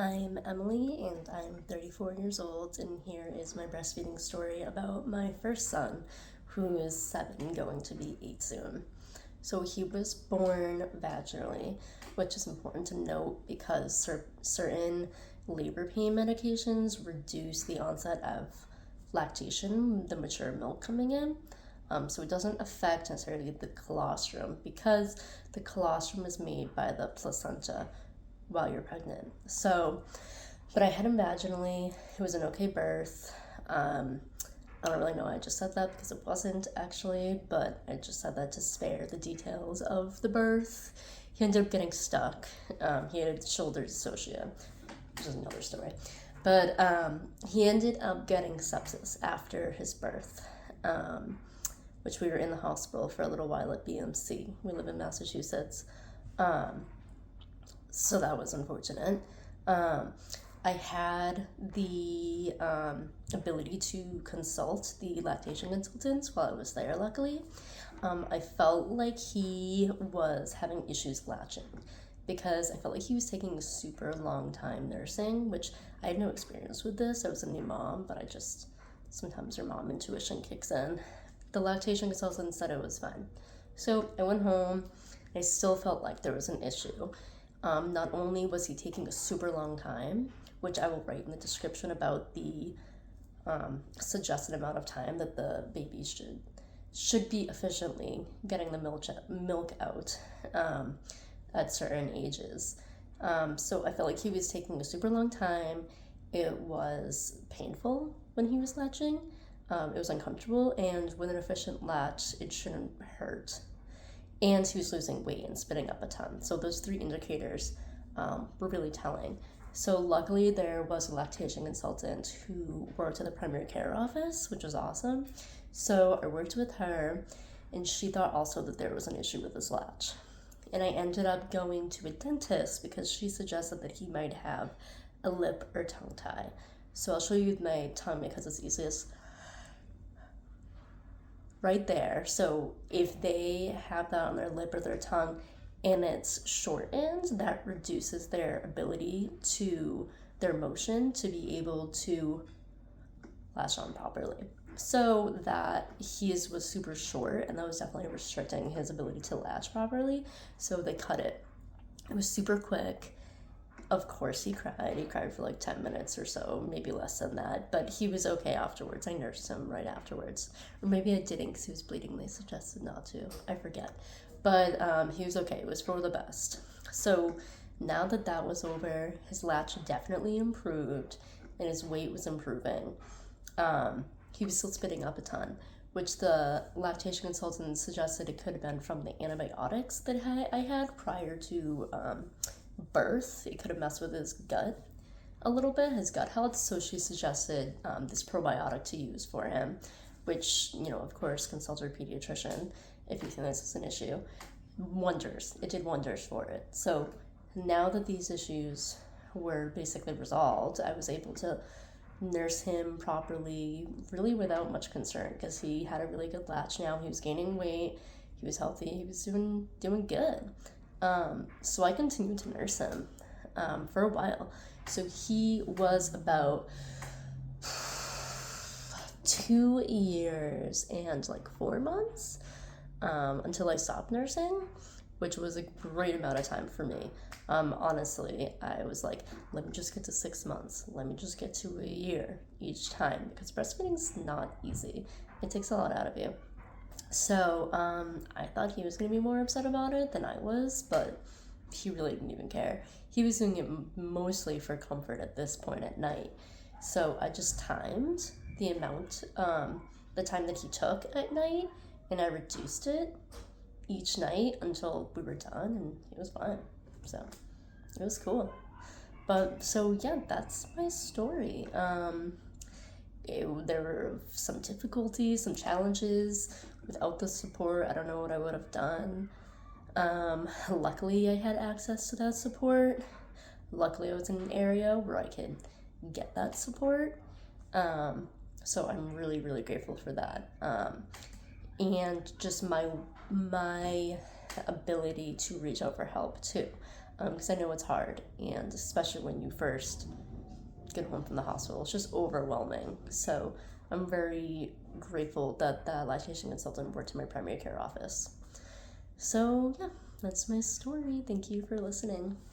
I'm Emily and I'm 34 years old, and here is my breastfeeding story about my first son, who is 7, going to be 8 soon. So he was born vaginally, which is important to note because certain labor pain medications reduce the onset of lactation, the mature milk coming in. So it doesn't affect necessarily the colostrum because the colostrum is made by the placenta while you're pregnant. So, but I had him vaginally. It was an okay birth. I don't really know why I just said that because it wasn't actually, but I just said that to spare the details of the birth. He ended up getting stuck. He had shoulder dystocia, which is another story. But he ended up getting sepsis after his birth, which we were in the hospital for a little while at BMC. We live in Massachusetts. So that was unfortunate. I had the ability to consult the lactation consultants while I was there, luckily. I felt like he was having issues latching because I felt like he was taking a super long time nursing, which I had no experience with this. I was a new mom, but sometimes your mom intuition kicks in. The lactation consultant said it was fine. So I went home. I still felt like there was an issue. Not only was he taking a super long time, which I will write in the description about the suggested amount of time that the baby should be efficiently getting the milk out at certain ages. So I felt like he was taking a super long time. It was painful when he was latching. It was uncomfortable, and with an efficient latch, it shouldn't hurt. And he was losing weight and spitting up a ton. So those 3 indicators were really telling. So luckily there was a lactation consultant who worked at the primary care office, which was awesome. So I worked with her, and she thought also that there was an issue with his latch. And I ended up going to a dentist because she suggested that he might have a lip or tongue tie. So I'll show you with my tongue because it's easiest. Right there. So if they have that on their lip or their tongue and it's shortened, that reduces their ability to their motion to be able to latch on properly. So that his was super short, and that was definitely restricting his ability to latch properly. So they cut it. It was super quick. Of course he cried. He cried for like 10 minutes or so, maybe less than that. But he was okay afterwards. I nursed him right afterwards. Or maybe I didn't because he was bleeding. They suggested not to. I forget. But he was okay. It was for the best. So now that that was over, his latch definitely improved and his weight was improving. He was still spitting up a ton, which the lactation consultant suggested it could have been from the antibiotics that I had prior to birth. It could have messed with his gut a little bit, his gut health. So she suggested this probiotic to use for him, which, of course, consult your pediatrician if you think this is an issue. It did wonders for it. So now that these issues were basically resolved, I was able to nurse him properly, really without much concern, because he had a really good latch now. He was gaining weight, he was healthy, he was doing good. So I continued to nurse him for a while. So he was about 2 years and like 4 months until I stopped nursing, which was a great amount of time for me. Honestly, I was like, let me just get to 6 months. Let me just get to a year each time, because breastfeeding's not easy. It takes a lot out of you. So I thought he was going to be more upset about it than I was, but he really didn't even care. He was doing it mostly for comfort at this point at night. So I just timed the amount, the time that he took at night, and I reduced it each night until we were done, and it was fine. So it was cool. But so yeah, that's my story. There were some difficulties, some challenges. Without the support, I don't know what I would have done. Luckily, I had access to that support. Luckily, I was in an area where I could get that support. So I'm really, really grateful for that. And just my ability to reach out for help too. because I know it's hard, and especially when you first get home from the hospital, it's just overwhelming. So I'm very grateful that the lactation consultant worked in my primary care office. So yeah, that's my story. Thank you for listening.